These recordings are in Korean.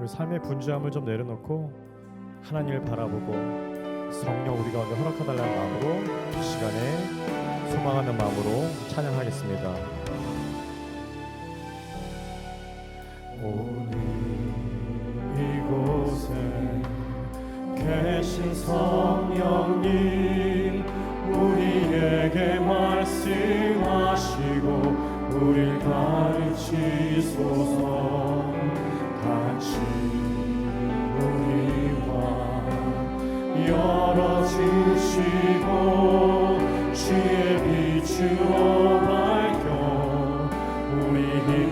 우리 삶의 분주함을 좀 내려놓고 하나님을 바라보고 성령 우리 가운데 허락하달라는 마음으로 이 시간에 소망하는 마음으로 찬양하겠습니다. 오늘 이곳에 계신 성령님 우리에게 말씀하시고 우릴 가르치소서. 같이 우리와 열어주시고 주의 빛으로 밝혀 우리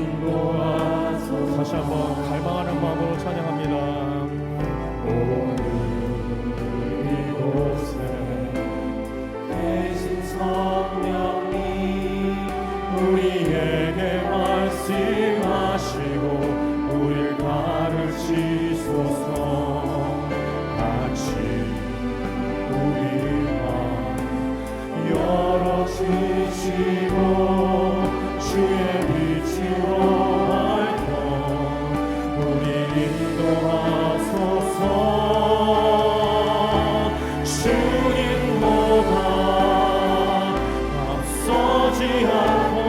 인도하소서. 다시 한번 갈망하는 마음으로 찬양합니다. 오늘 이곳에 계신 성령님 우리에게 말씀하시고 우릴 가르치소서. 같이 우리와 열어주시고 주의 빛으로 밝혀 우리 인도하소서. 주님보다 앞서지 않고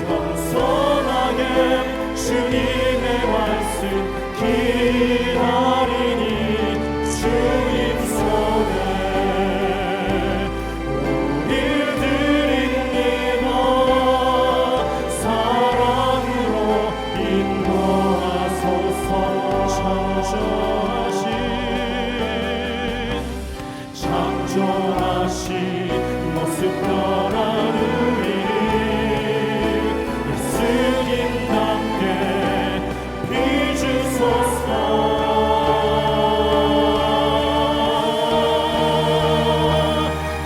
겸손하게 주님의 말씀 기다리니 주님 손에 우릴 드립니다. 사랑으로 인도하소서. 창조하신 모습 변한 우리 예수님답게 비주소서.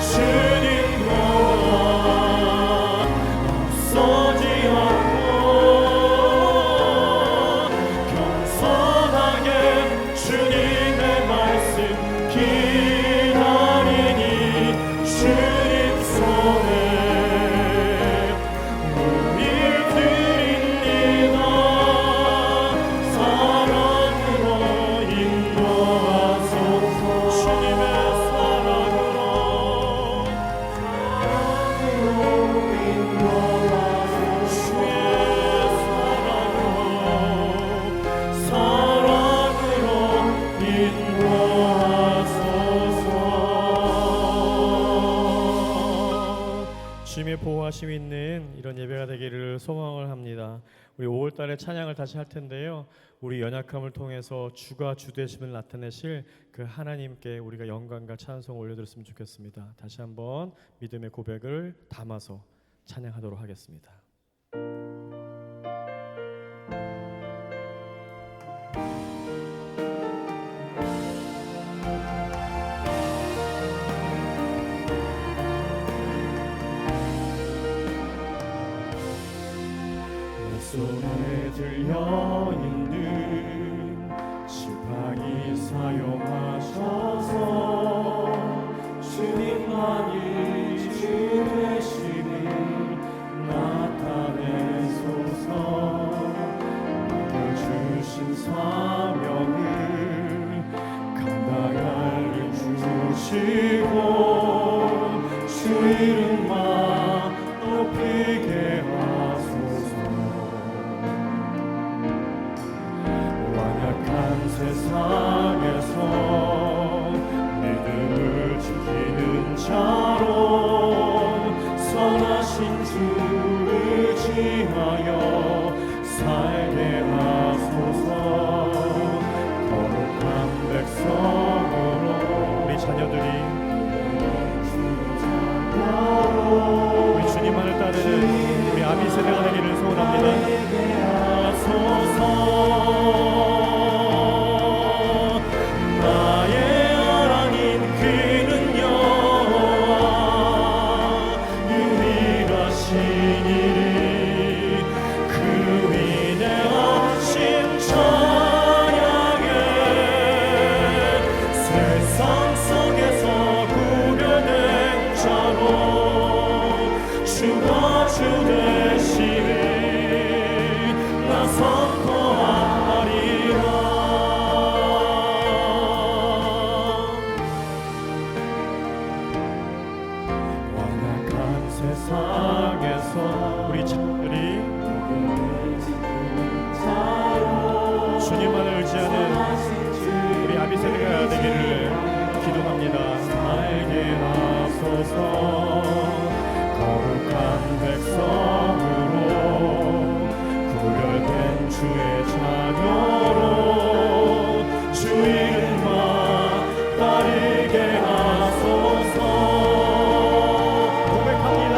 주님보다 앞서지 않고 겸손하게 주님의 말씀 기다리니 주님 손에 우릴 드립니다. 사랑으로 인도하소서. 주님의 사랑으로 인도하소서. 주의 사랑으로 인도하소서. 주님의 보호하심이 있는 이런 예배가 되기를 소망을 합니다. 우리 5월달에 찬양을 다시 할 텐데요. 우리 연약함을 통해서 주가 주되심을 나타내실 그 하나님께 우리가 영광과 찬송 올려드렸으면 좋겠습니다. 다시 한번 믿음의 고백을 담아서 찬양하도록 하겠습니다. 손에 들려있는 지팡이 사용하셔서 주님만이 주 되심을 나타내소서. 맡겨주신 사명을 감당할 힘 주시고 주 이름만 높이게 하소서. 세상에서 믿음을 지키는 자로 선하신 주 의지하여 살게 하소서. 거룩한 백성으로 우리 자녀들이 우리 주님만을 따르는 우리 아비 세대가 되기를 소원합니다. 주가 주 되시니 나서 주의 자녀로 주 이름만 따르게 하소서. 고백합니다.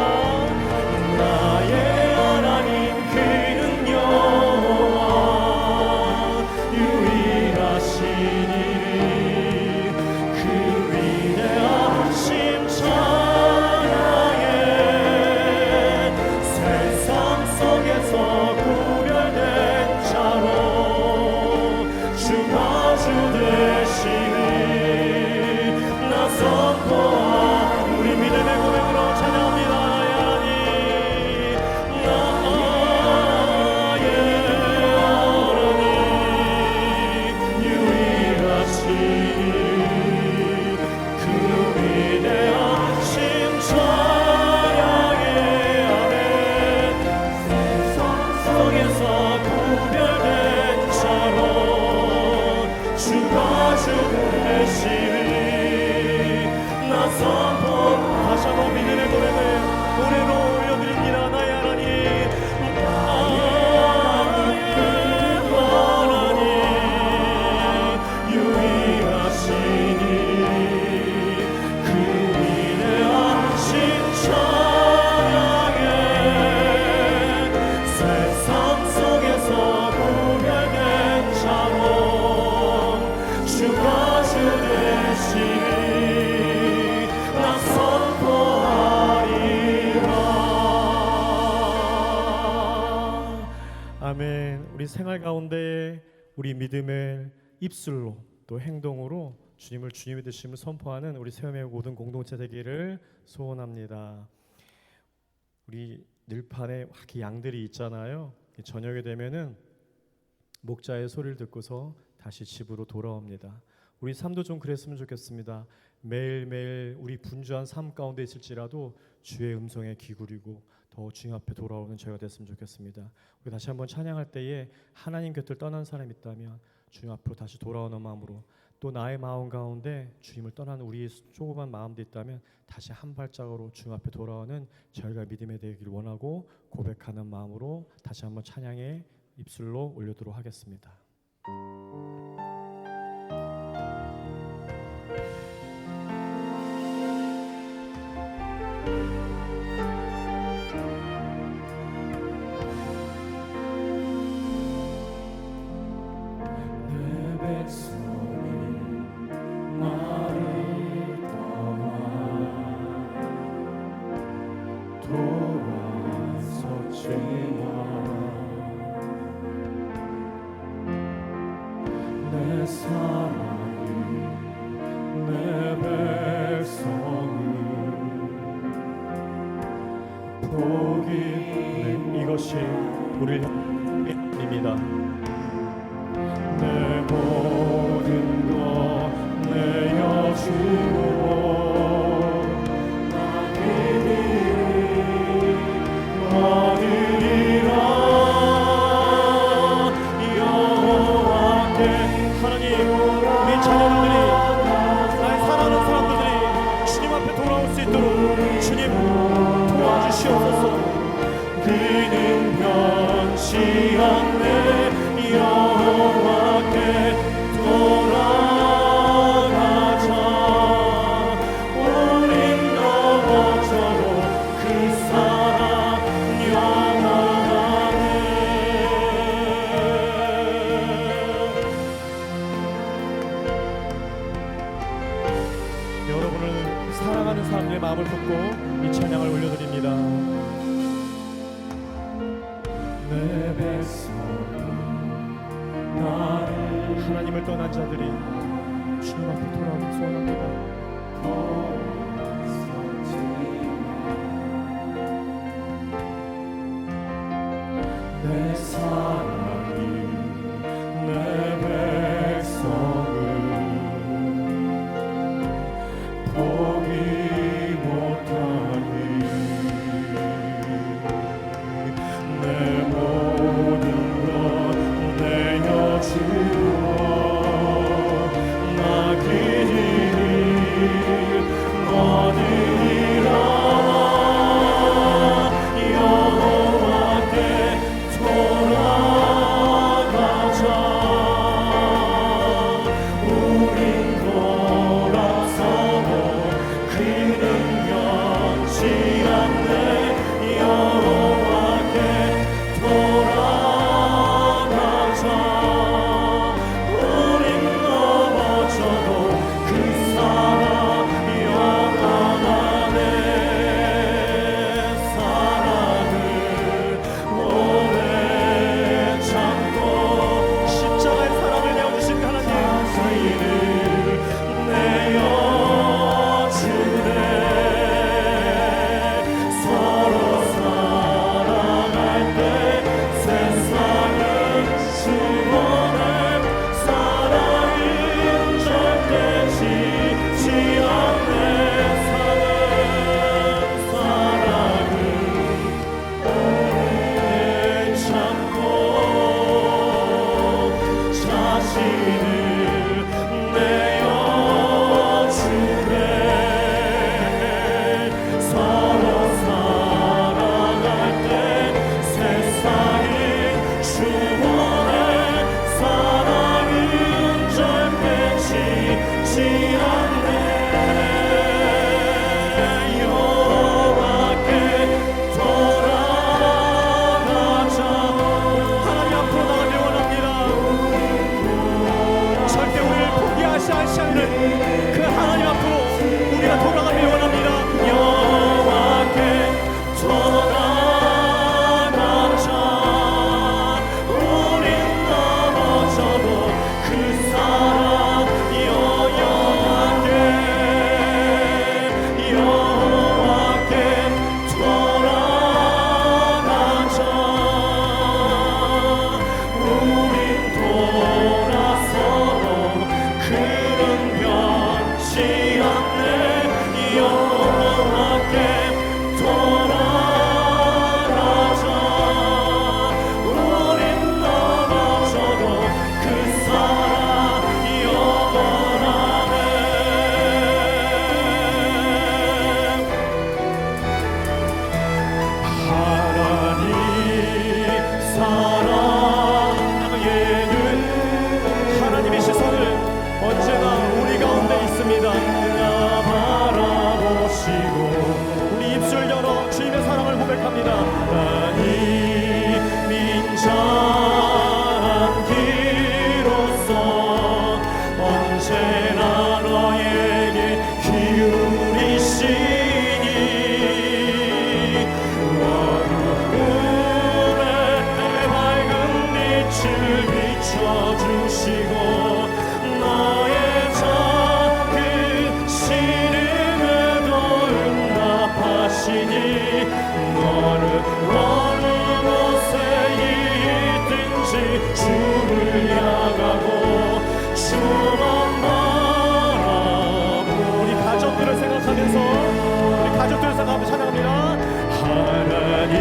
나의 하나님 그는 여호와 유일하시니 그 위대하심 찬양해. 세상 속에서 구별된 자로 주가 주 되시니 나 선포하. 우리 믿음의 고백으로 찬양합니다. 나의 하나님 유일하시니 그 위대하심 찬양해. 아멘. 세상 속에서 구별된 자로 주가 주 되시니 나 선포. 다시 한번 믿음의 고백을 노래로 올려드립니다. 나의 하나님 유일하시니 그 위대하신 찬양해. 세상 속에서 구별된 자로 주가 주 되시니 나 선포하리라. 아멘. 우리 생활 가운데 우리 믿음을 입술로 또 행동으로 주님을 주님의 되심을 선포하는 우리 세움의 모든 공동체 되기를 소원합니다. 우리 들판에 이렇게 양들이 있잖아요. 저녁에 되면은 목자의 소리를 듣고서 다시 집으로 돌아옵니다. 우리 삶도 좀 그랬으면 좋겠습니다. 매일매일 우리 분주한 삶 가운데 있을지라도 주의 음성에 귀 기울이고 더 주님 앞에 돌아오는 저희가 됐으면 좋겠습니다. 우리 다시 한번 찬양할 때에 하나님 곁을 떠난 사람이 있다면 주님 앞으로 다시 돌아오는 마음으로, 또 나의 마음 가운데 주님을 떠난 우리의 조그만 마음도 있다면 다시 한 발짝으로 주님 앞에 돌아오는 저희가 믿음에 되기를 원하고 고백하는 마음으로 다시 한번 찬양의 입술로 올려도록 하겠습니다. 내 사랑이 내 백성을 포기는 이것이 우리를 입니다. 내 모든 것 내어주고 그는 변치 않네. 여호와께 돌아가자. 우린 넘어져도 그 사랑 영원하네. 여러분을 사랑하는 사람들의 마음을 품고 이 찬양을 올려드립니다. 내 백성이 나를 하나님을 떠난 자들이 주님 앞에 돌아오길 소원합니다. 내 사랑이 내 백성을 포기 못하니 내 모든 것 내어주어 나 그 길 빛을 비춰주시고 너의 작은 신음에도 응답하시니 너는 어느 곳에 있든지 주를 향하고 주만 바라보 우리 가족들을 생각하면서 우리 가족들을 생각하며 찬양합니다. 하나님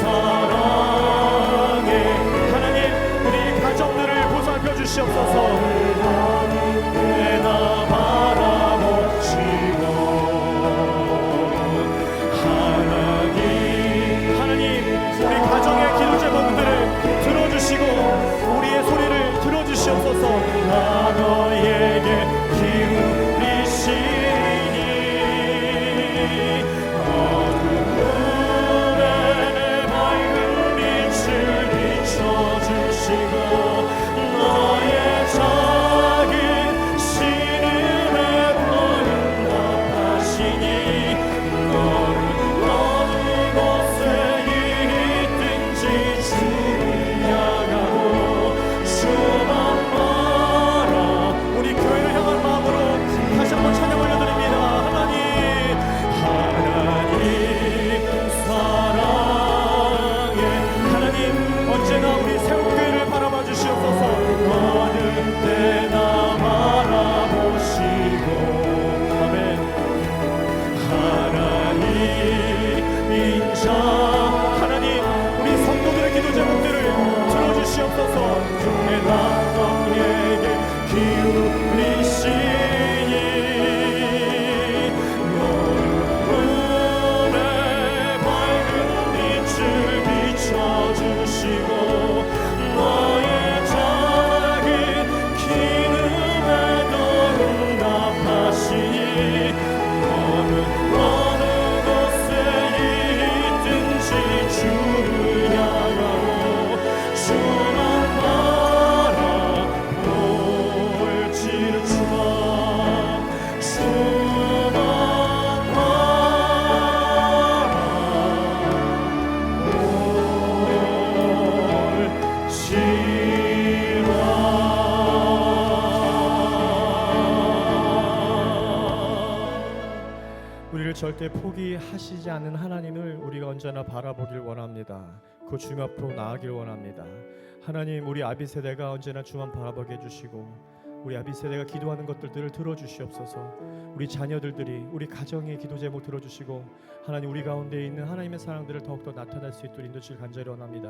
사랑해 하나님 우리 가정들을 보살펴 주시옵소서. 나 바라보시고 하나님 우리 가정의 기도 제목들을 들어주시고 우리의 소리를 들어주시옵소서. 나 너에게 기울이시니 어둠에 내 밝은 빛을 비춰주시고 너의 작은 신음에도 응답하시니 너는 어느 곳에 있든지 주를 향하고 주만 바라 우리 교회를 향한 마음으로 다시 한번 찬양 올려드립니다. 하나님 사랑해 하나님 언제나 우리 새롭교회를 바라봐 주시옵소서. 어느 때나 바라보시고 아멘. 하나님 인자 하나님 우리 성도들의 기도 제목들을 들어주시옵소서. 나 너에게 기울이시니 너의 밝은 빛을 비춰주시고 너의 작은 기름에도 응답하시니 너는 어느 곳에 있든지 주를 향하고 주만 바라볼지라 주만 우리를 절대 포기하시지 않는 하나님을 우리가 언제나 바라보길 원합니다. 그 주님 앞으로 나아가길 원합니다. 하나님 우리 아비 세대가 언제나 주만 바라보게 해주시고 우리 아비 세대가 기도하는 것들을 들어주시옵소서. 우리 자녀들이 우리 가정의 기도 제목 들어주시고 하나님 우리 가운데 있는 하나님의 사랑들을 더욱더 나타낼 수 있도록 인도주시길 간절히 원합니다.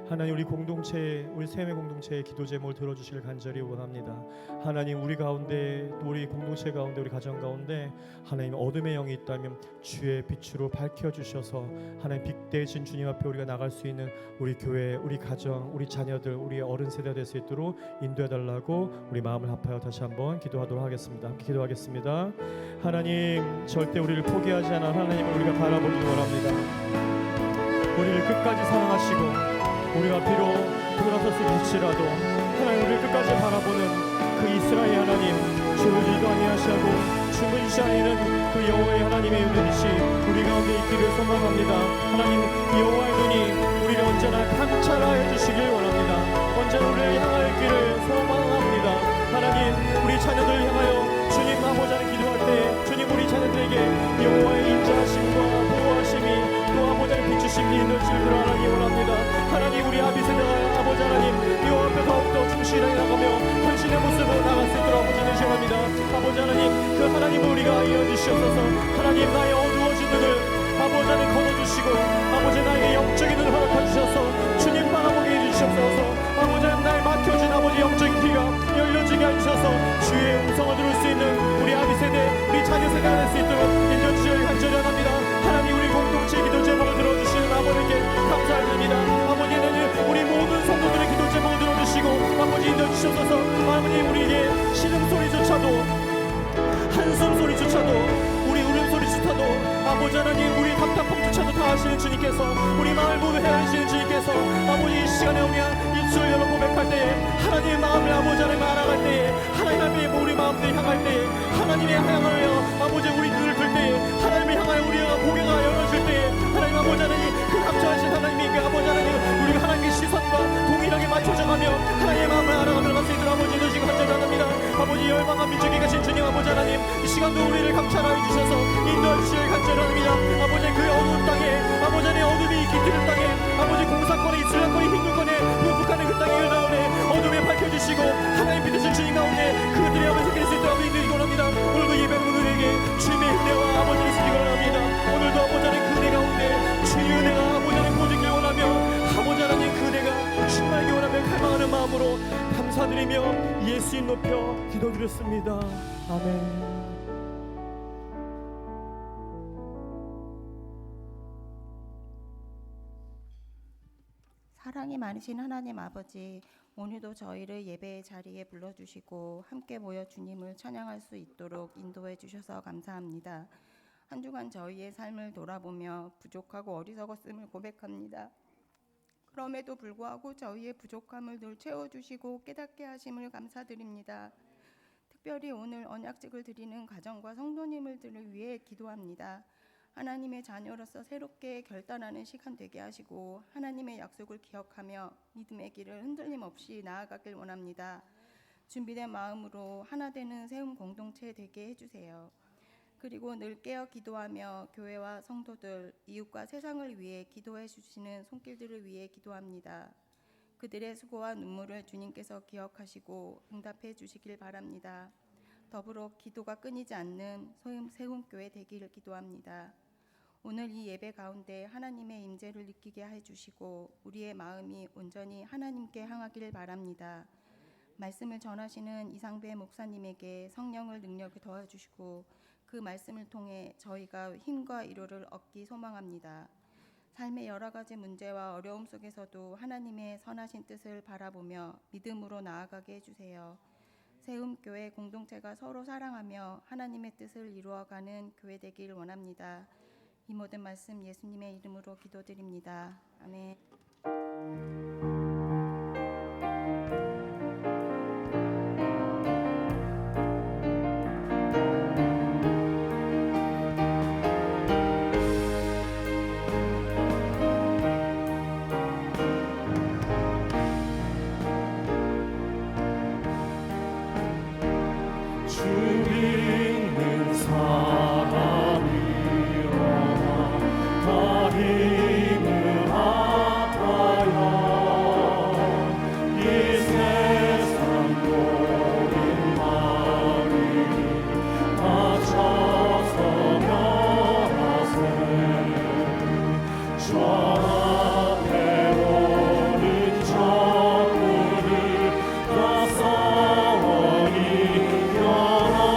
하나님 우리 공동체의 우리 세매 공동체의 기도 제목을 들어주시길 간절히 원합니다. 하나님 우리 가운데 또 우리 공동체 가운데 우리 가정 가운데 하나님 어둠의 영이 있다면 주의 빛으로 밝혀주셔서 하나님 빛 대신 주님 앞에 우리가 나갈 수 있는 우리 교회 우리 가정 우리 자녀들 우리 어른 세대가 될 수 있도록 인도해달라고 우리 마음을 합하여 다시 한번 기도하도록 하겠습니다. 함께 기도하겠습니다. 하나님 절대 우리를 포기하지 않아 하나님을 우리가 바라보기 원합니다. 우리를 끝까지 사랑하시고 우리가 비록 돌아섰을지라도 하나님 우리를 끝까지 바라보는 그 이스라엘 하나님 주를 리도 아니하시고 춤은 시아에는 그 여호와의 하나님의 은혜이시 우리 가운데 있기를 소망합니다. 하나님 여호와의 눈이 우리를 언제나 감찰하여 주시길 원합니다. 언제나 우리를 향할 길을 소망합니다. 하나님 우리 자녀들 향하여 주님 아버지를 기도할 때 주님 우리 자녀들에게 여호와의 인자하심과 보호하심이 또 아버지를 비추심이 있는 줄을 하나님 원합니다. 하나님 우리 아비 세대가 아버지 하나님 여호와 앞에 더욱더 충실하게 나가며 헌신의 모습으로 나갈 수 있도록 아버지 되시옵니다. 아버지 하나님 그 하나님을 우리가 이어주시옵소서. 하나님 나의 어두워진 눈을 아버지 하나님 거둬주시고 아버지 나에게 영적인 눈을 허락하주셔서 주님 바라보게 해주시옵소서. 아버지 하나님 나의 막혀진 아버지 영적인 귀가 열려지게 해주셔서 주의 음성을 들을 수 있는 우리 아비 세대 우리 자녀 세대가 될 수 있도록 인도주시길 간절히 합니다. 하나님 우리 공동체 기도 제목을 들어주시는 아버지께 감사드립니다. 아버지는 우리 모든 성도들의 기도 제목을 들어주시고 아버지 인도주시옵소서. 아버지 우리에게 신음소리조차도 한숨 소리조차도 우리 울음소리조차도 아버지 하나님 우리 답답함조차도 다 하시는 주님께서 우리 마음을 모두 헤아리시는 주님께서 아버지 이 시간에 우리 입술을 열어 고백할 때에 하나님의 마음을 아버지 하나님 알아갈 때에 하나님 앞에 우리 마음들이 향할 때에 하나님의 향하여 아버지 우리 눈을 들 때에 하나님을 향하여 우리가 고개가 열어질 때에 하나님 아버지 하나님 그 감찰하신 하나님이 그 아버지 하나님 우리가 하나님의 시선과 동일하게 감찰하여 주셔서 인도해 주시길 간절합니다. 아버지 그 어두운 땅에 아버지 의 어둠이 깃드는 땅에 아버지 공사권에 이스라엘권에 힘들권에 북한의 그 땅에 일어나오네 어둠에 밝혀주시고 하나님 빛이신 주님 가운데 그들이 아버지 생길 수 있도록 인도해 원합니다. 오늘도 예배하는 분들에게 주님의 은혜와 아버지를 쓰기 원합니다. 오늘도 아버지 하나님 그 은혜 가운데 주의 은혜가 아버지 하나님 보지길 원하며 아버지 하나님 그 은혜가 충만하게 원하며 갈망하는 마음으로 감사드리며 예수님 높여 기도드렸습니다. 아멘. 사랑이 많으신 하나님 아버지, 오늘도 저희를 예배의 자리에 불러주시고 함께 모여 주님을 찬양할 수 있도록 인도해 주셔서 감사합니다. 한 주간 저희의 삶을 돌아보며 부족하고 어리석었음을 고백합니다. 그럼에도 불구하고 저희의 부족함을 늘 채워주시고 깨닫게 하심을 감사드립니다. 특별히 오늘 언약식을 드리는 가정과 성도님들을 위해 기도합니다. 하나님의 자녀로서 새롭게 결단하는 시간 되게 하시고 하나님의 약속을 기억하며 믿음의 길을 흔들림 없이 나아가길 원합니다. 준비된 마음으로 하나 되는 세움 공동체 되게 해주세요. 그리고 늘 깨어 기도하며 교회와 성도들, 이웃과 세상을 위해 기도해 주시는 손길들을 위해 기도합니다. 그들의 수고와 눈물을 주님께서 기억하시고 응답해 주시길 바랍니다. 더불어 기도가 끊이지 않는 세움교회 되기를 기도합니다. 오늘 이 예배 가운데 하나님의 임재를 느끼게 해주시고 우리의 마음이 온전히 하나님께 향하길 바랍니다. 말씀을 전하시는 이상배 목사님에게 성령을 능력을 더해주시고 그 말씀을 통해 저희가 힘과 위로를 얻기 소망합니다. 삶의 여러 가지 문제와 어려움 속에서도 하나님의 선하신 뜻을 바라보며 믿음으로 나아가게 해주세요. 세움교회 공동체가 서로 사랑하며 하나님의 뜻을 이루어가는 교회 되길 원합니다. 이 모든 말씀 예수님의 이름으로 기도드립니다. 아멘. 다 싸워니 영원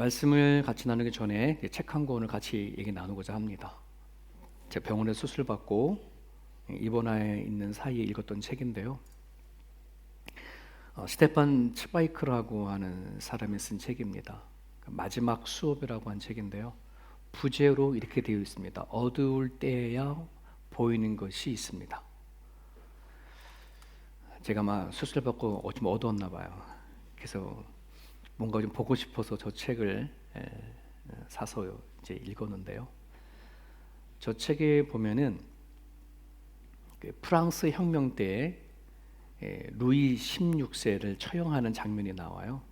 말씀을 같이 나누기 전에 책 한 권을 같이 얘기 나누고자 합니다. 제가 병원에 수술 받고 입원해 있는 사이에 읽었던 책인데요. 스테판 츠바이크라고 하는 사람이 쓴 책입니다. 마지막 수업이라고 한 책인데요. 부제로 이렇게 되어 있습니다. 어두울 때에야 보이는 것이 있습니다. 제가 막 수술 받고 좀 어두웠나 봐요. 그래서 뭔가 좀 보고 싶어서 저 책을 사서 이제 읽었는데요. 저 책에 보면은 그 프랑스 혁명 때 루이 16세를 처형하는 장면이 나와요.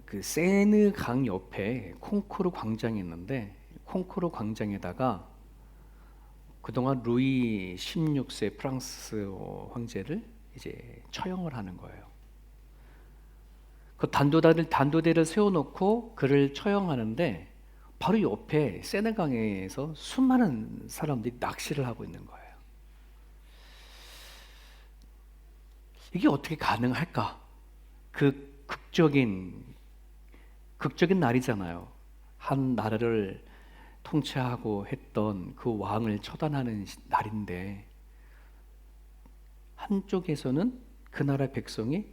그 세느 강 옆에 콩쿠르 광장이 있는데 콩쿠르 광장에다가 그동안 루이 16세 프랑스 황제를 이제 처형을 하는 거예요. 그 단도대를 세워놓고 그를 처형하는데 바로 옆에 세네강에서 수많은 사람들이 낚시를 하고 있는 거예요. 이게 어떻게 가능할까? 그 극적인 날이잖아요. 한 나라를 통치하고 했던 그 왕을 처단하는 날인데 한쪽에서는 그 나라 백성이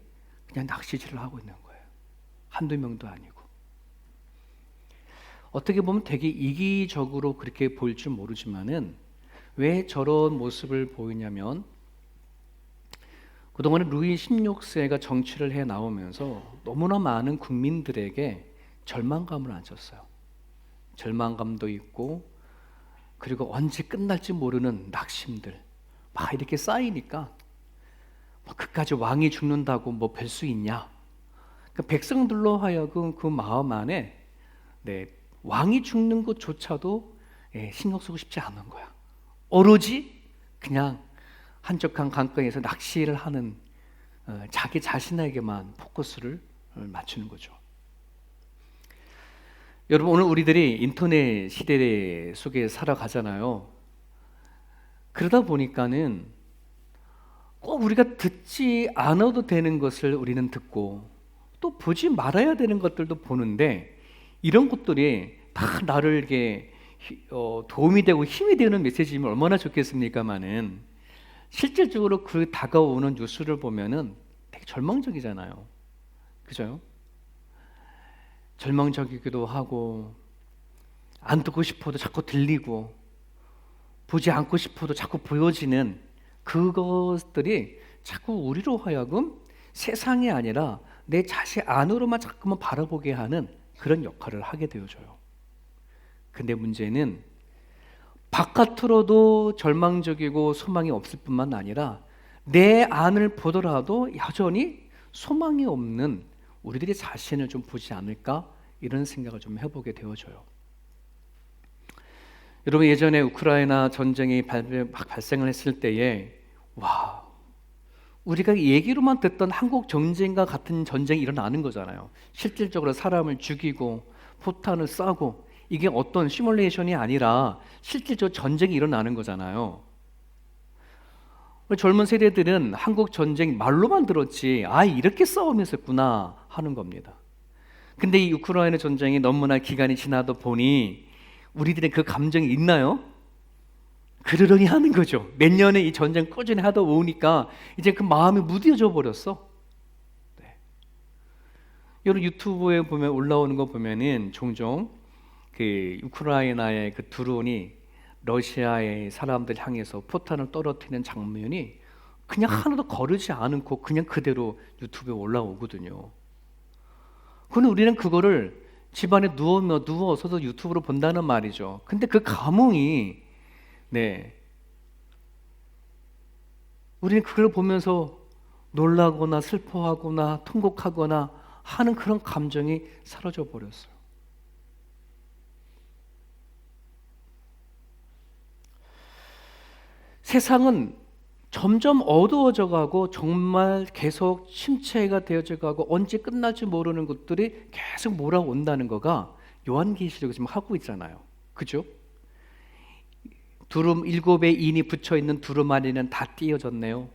그냥 낚시질을 하고 있는 거예요. 한두 명도 아니고. 어떻게 보면 되게 이기적으로 그렇게 보일 줄 모르지만은 왜 저런 모습을 보이냐면 그동안에 루이 16세가 정치를 해 나오면서 너무나 많은 국민들에게 절망감을 안겼어요. 절망감도 있고 그리고 언제 끝날지 모르는 낙심들 막 이렇게 쌓이니까 그까지 왕이 죽는다고 뭐 별 수 있냐? 그 백성들로 하여금 그 마음 안에 왕이 죽는 것조차도 신경 쓰고 싶지 않은 거야. 오로지 그냥 한적한 강가에서 낚시를 하는 자기 자신에게만 포커스를 맞추는 거죠. 여러분, 오늘 우리들이 인터넷 시대 속에 살아가잖아요. 그러다 보니까는 꼭 우리가 듣지 않아도 되는 것을 우리는 듣고 또 보지 말아야 되는 것들도 보는데 이런 것들이 다 나를 이렇게 도움이 되고 힘이 되는 메시지면 얼마나 좋겠습니까마는 실질적으로 그 다가오는 뉴스를 보면은 되게 절망적이잖아요. 그죠? 절망적이기도 하고 안 듣고 싶어도 자꾸 들리고 보지 않고 싶어도 자꾸 보여지는 그것들이 자꾸 우리로 하여금 세상이 아니라 내 자신 안으로만 자꾸만 바라보게 하는 그런 역할을 하게 되어져요. 근데 문제는 바깥으로도 절망적이고 소망이 없을 뿐만 아니라 내 안을 보더라도 여전히 소망이 없는 우리들의 자신을 좀 보지 않을까 이런 생각을 좀 해보게 되어져요. 여러분, 예전에 우크라이나 전쟁이 막 발생을 했을 때에 우리가 얘기로만 듣던 한국 전쟁과 같은 전쟁이 일어나는 거잖아요. 실질적으로 사람을 죽이고 포탄을 쏴고 이게 어떤 시뮬레이션이 아니라 실질적으로 전쟁이 일어나는 거잖아요. 젊은 세대들은 한국 전쟁 말로만 들었지 이렇게 싸움이 있었구나 하는 겁니다. 근데 이 우크라이나 전쟁이 너무나 기간이 지나다 보니 우리들의 그 감정이 있나요? 그러려니 하는 거죠. 몇 년에 이 전쟁 꾸준히 하다 보니까 이제 그 마음이 무뎌져 버렸어. 여러분, 유튜브에 보면 올라오는 거 보면은 종종 그 우크라이나의 그 드론이 러시아의 사람들 향해서 포탄을 떨어뜨리는 장면이 그냥 하나도 거르지 않고 그냥 그대로 유튜브에 올라오거든요. 그런데 우리는 그거를 집안에 누워서도 유튜브로 본다는 말이죠. 근데 그 감흥이 우리는 그걸 보면서 놀라거나 슬퍼하거나 통곡하거나 하는 그런 감정이 사라져 버렸어요. 세상은 점점 어두워져 가고 정말 계속 침체가 되어져 가고 언제 끝날지 모르는 것들이 계속 몰아온다는 거가 요한계시록이 지금 하고 있잖아요. 그죠? 두름 7의 인이 붙여 있는 두름 안에는 다 띄어졌네요.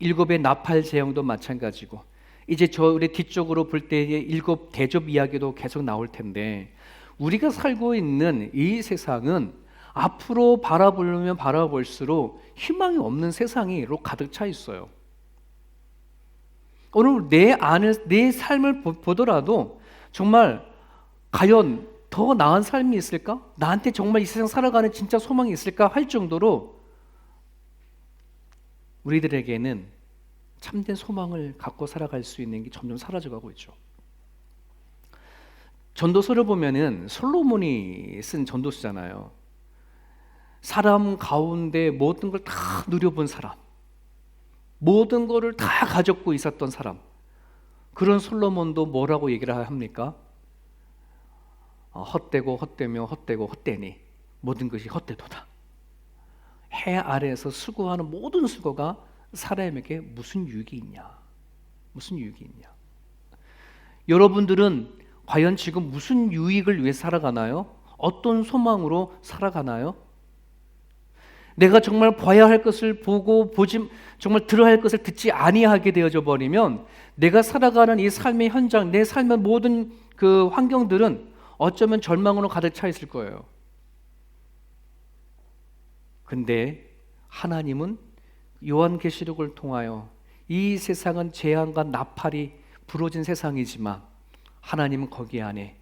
7의 나팔 제형도 마찬가지고 이제 우리 뒤쪽으로 볼 때의 7 대접 이야기도 계속 나올 텐데 우리가 살고 있는 이 세상은 앞으로 바라보면 바라볼수록 희망이 없는 세상으로 가득 차 있어요. 오늘 내 삶을 보더라도 정말 과연 더 나은 삶이 있을까? 나한테 정말 이 세상 살아가는 진짜 소망이 있을까? 할 정도로 우리들에게는 참된 소망을 갖고 살아갈 수 있는 게 점점 사라져가고 있죠. 전도서를 보면은 솔로몬이 쓴 전도서잖아요. 사람 가운데 모든 걸 다 누려본 사람, 모든 것을 다 가졌고 있었던 사람, 그런 솔로몬도 뭐라고 얘기를 합니까? 헛되고 헛되며 헛되고 헛되니 모든 것이 헛되도다. 해 아래에서 수고하는 모든 수고가 사람에게 무슨 유익이 있냐? 무슨 유익이 있냐? 여러분들은 과연 지금 무슨 유익을 위해 살아가나요? 어떤 소망으로 살아가나요? 내가 정말 봐야 할 것을 보고 정말 들어야 할 것을 듣지 아니하게 되어져 버리면 내가 살아가는 이 삶의 현장, 내 삶의 모든 그 환경들은 어쩌면 절망으로 가득 차 있을 거예요. 근데 하나님은 요한계시록을 통하여 이 세상은 재앙과 나팔이 부러진 세상이지만 하나님은 거기 안에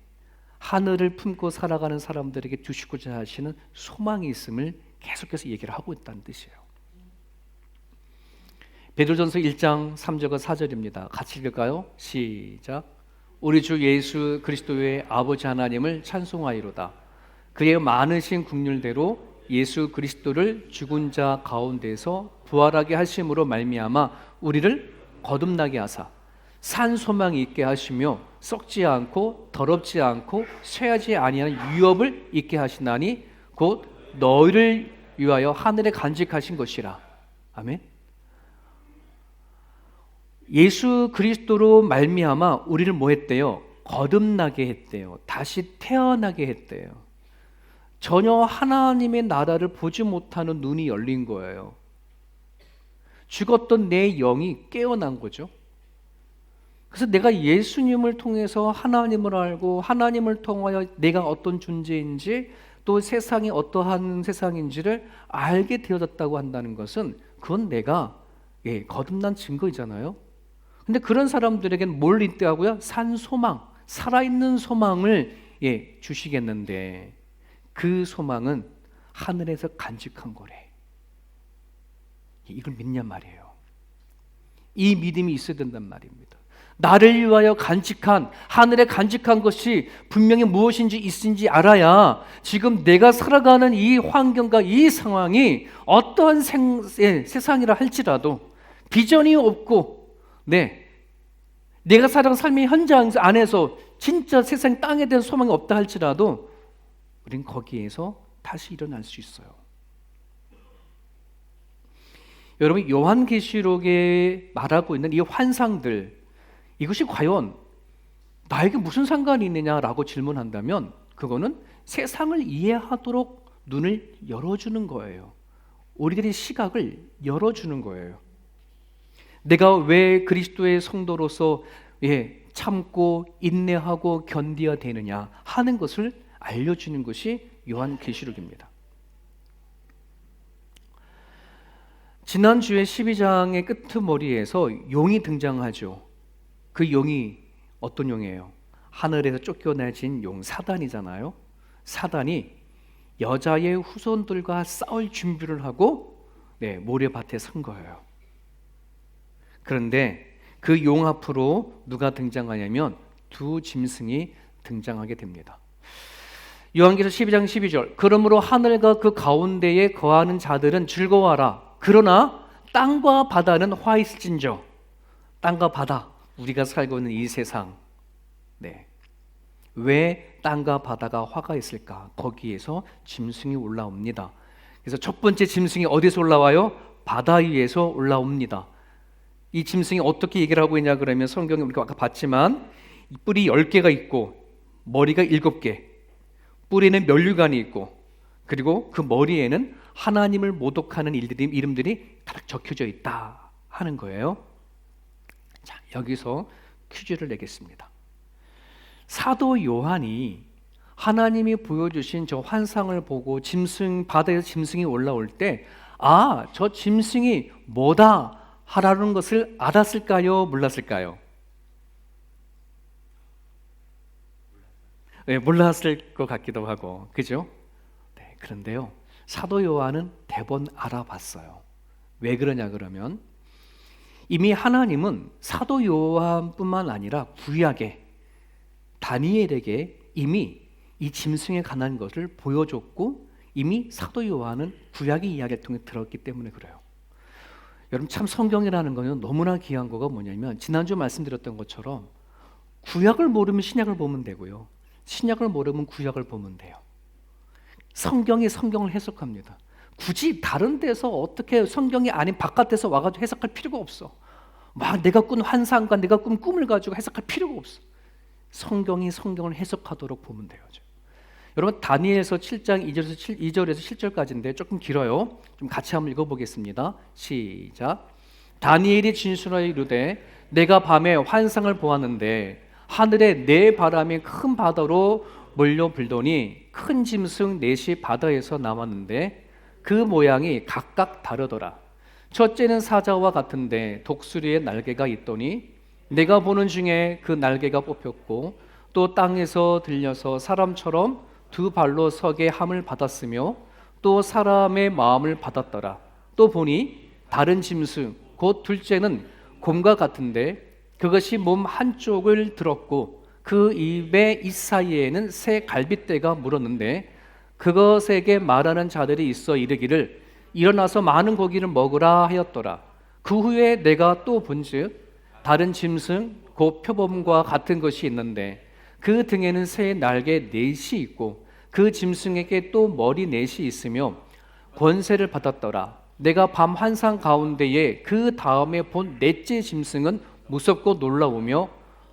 하늘을 품고 살아가는 사람들에게 주시고자 하시는 소망이 있음을 계속해서 얘기를 하고 있다는 뜻이에요. 베드로전서 1장 3절과 4절입니다. 같이 읽을까요? 시작. 우리 주 예수 그리스도의 아버지 하나님을 찬송하이로다. 그의 많으신 긍휼대로 예수 그리스도를 죽은 자 가운데서 부활하게 하심으로 말미암아 우리를 거듭나게 하사 산 소망이 있게 하시며 썩지 않고 더럽지 않고 쇠하지 아니하는 유업을 있게 하시나니 곧 너희를 위하여 하늘에 간직하신 것이라. 아멘. 예수 그리스도로 말미암아 우리를 뭐 했대요? 거듭나게 했대요. 다시 태어나게 했대요. 전혀 하나님의 나라를 보지 못하는 눈이 열린 거예요. 죽었던 내 영이 깨어난 거죠. 그래서 내가 예수님을 통해서 하나님을 알고 하나님을 통하여 내가 어떤 존재인지 또 세상이 어떠한 세상인지를 알게 되어졌다고 한다는 것은 그건 내가 거듭난 증거이잖아요. 근데 그런 사람들에게는 뭘 있다고요? 산 소망, 살아있는 소망을 주시겠는데 그 소망은 하늘에서 간직한 거래. 이걸 믿냔 말이에요. 이 믿음이 있어야 된단 말입니다. 나를 위하여 간직한, 하늘에 간직한 것이 분명히 무엇인지 있는지 알아야 지금 내가 살아가는 이 환경과 이 상황이 어떠한 세상이라 할지라도 비전이 없고 내가 살아가는 삶의 현장 안에서 진짜 세상 땅에 대한 소망이 없다 할지라도 우린 거기에서 다시 일어날 수 있어요. 여러분, 요한계시록에 말하고 있는 이 환상들, 이것이 과연 나에게 무슨 상관이 있느냐라고 질문한다면 그거는 세상을 이해하도록 눈을 열어주는 거예요. 우리들의 시각을 열어주는 거예요. 내가 왜 그리스도의 성도로서 참고 인내하고 견디어야 되느냐 하는 것을 알려주는 것이 요한계시록입니다. 지난주에 12장의 끄트머리에서 용이 등장하죠. 그 용이 어떤 용이에요? 하늘에서 쫓겨내진 용 사단이잖아요. 사단이 여자의 후손들과 싸울 준비를 하고 모래밭에 선 거예요. 그런데 그 용 앞으로 누가 등장하냐면 두 짐승이 등장하게 됩니다. 요한계시록 12장 12절 그러므로 하늘과 그 가운데에 거하는 자들은 즐거워하라. 그러나 땅과 바다는 화 있을진저. 땅과 바다, 우리가 살고 있는 이 세상, 네. 왜 땅과 바다가 화가 있을까? 거기에서 짐승이 올라옵니다. 그래서 첫 번째 짐승이 어디서 올라와요? 바다 위에서 올라옵니다. 이 짐승이 어떻게 얘기를 하고 있냐 그러면 성경에 우리가 아까 봤지만 뿔이 10개가 있고 머리가 7개, 뿔에는 면류관이 있고 그리고 그 머리에는 하나님을 모독하는 이름들이 다 적혀져 있다 하는 거예요. 자, 여기서 퀴즈를 내겠습니다. 사도 요한이 하나님이 보여주신 저 환상을 보고 바다에서 짐승이 올라올 때 저 짐승이 뭐다 하라는 것을 알았을까요? 몰랐을까요? 네, 몰랐을 것 같기도 하고, 그죠? 네, 그런데요, 사도 요한은 대번 알아봤어요. 왜 그러냐 그러면 이미 하나님은 사도 요한뿐만 아니라 구약에 다니엘에게 이미 이 짐승에 관한 것을 보여줬고 이미 사도 요한은 구약의 이야기를 통해 들었기 때문에 그래요. 여러분 참 성경이라는 거는 너무나 귀한 거가 뭐냐면 지난주 말씀드렸던 것처럼 구약을 모르면 신약을 보면 되고요. 신약을 모르면 구약을 보면 돼요. 성경이 성경을 해석합니다. 굳이 다른 데서 어떻게 성경이 아닌 바깥에서 와가지고 해석할 필요가 없어. 막 내가 꾼 환상과 내가 꾼 꿈을 가지고 해석할 필요가 없어. 성경이 성경을 해석하도록 보면 돼요. 여러분 다니엘서 7장 2절에서 7절까지인데 조금 길어요. 좀 같이 한번 읽어보겠습니다. 시작. 다니엘이 진술하여 이르되 내가 밤에 환상을 보았는데 하늘에 네 바람이 큰 바다로 몰려 불더니 큰 짐승 넷이 바다에서 나왔는데 그 모양이 각각 다르더라. 첫째는 사자와 같은데 독수리의 날개가 있더니 내가 보는 중에 그 날개가 뽑혔고 또 땅에서 들려서 사람처럼 두 발로 서게 함을 받았으며 또 사람의 마음을 받았더라. 또 보니 다른 짐승 곧 둘째는 곰과 같은데 그것이 몸 한쪽을 들었고 그 입의 이 사이에는 새 갈빗대가 물었는데 그것에게 말하는 자들이 있어 이르기를 일어나서 많은 고기를 먹으라 하였더라. 그 후에 내가 또 본즉 다른 짐승 곧 표범과 같은 것이 있는데 그 등에는 새 날개 넷이 있고 그 짐승에게 또 머리 넷이 있으며 권세를 받았더라. 내가 밤 환상 가운데에 그 다음에 본 넷째 짐승은 무섭고 놀라우며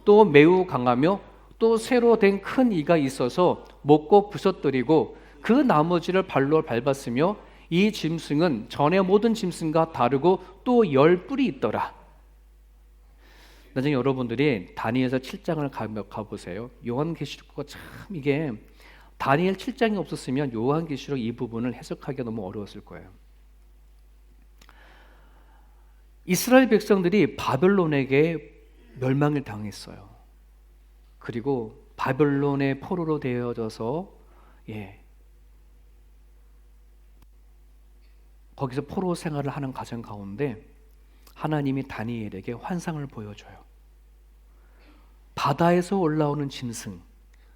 또 매우 강하며 또 새로 된 큰 이가 있어서 먹고 부서뜨리고 그 나머지를 발로 밟았으며 이 짐승은 전의 모든 짐승과 다르고 또 10뿔이 있더라. 나중에 여러분들이 다니엘서 7장을 가보세요. 요한계시록과 참 이게 다니엘 7장이 없었으면 요한계시록 이 부분을 해석하기가 너무 어려웠을 거예요. 이스라엘 백성들이 바벨론에게 멸망을 당했어요. 그리고 바벨론의 포로로 되어져서 거기서 포로 생활을 하는 과정 가운데 하나님이 다니엘에게 환상을 보여줘요. 바다에서 올라오는 짐승.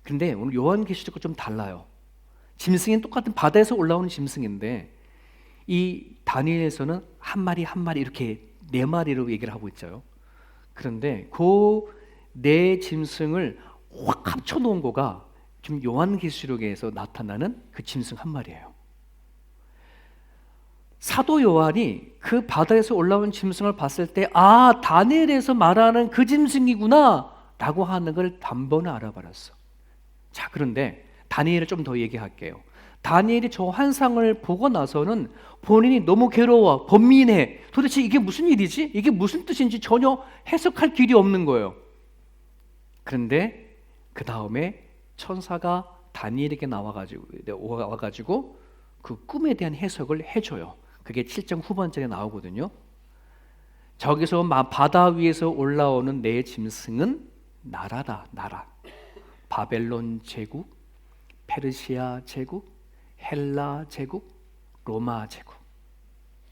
근데 오늘 요한계시록과 좀 달라요. 짐승은 똑같은 바다에서 올라오는 짐승인데 이 다니엘에서는 한 마리 한 마리 이렇게 네 마리로 얘기를 하고 있죠. 그런데 그 네 짐승을 확 합쳐놓은 거가 지금 요한계시록에서 나타나는 그 짐승 한 마리예요. 사도 요한이 그 바다에서 올라온 짐승을 봤을 때 다니엘에서 말하는 그 짐승이구나 라고 하는 걸 단번에 알아버렸어. 자, 그런데 다니엘을 좀 더 얘기할게요. 다니엘이 저 환상을 보고 나서는 본인이 너무 괴로워, 번민해. 도대체 이게 무슨 일이지? 이게 무슨 뜻인지 전혀 해석할 길이 없는 거예요. 그런데 그 다음에 천사가 다니엘에게 와가지고 그 꿈에 대한 해석을 해줘요. 그게 7장 후반절에 나오거든요. 저기서 바다 위에서 올라오는 네 짐승은 나라다, 나라. 바벨론 제국, 페르시아 제국, 헬라 제국, 로마 제국.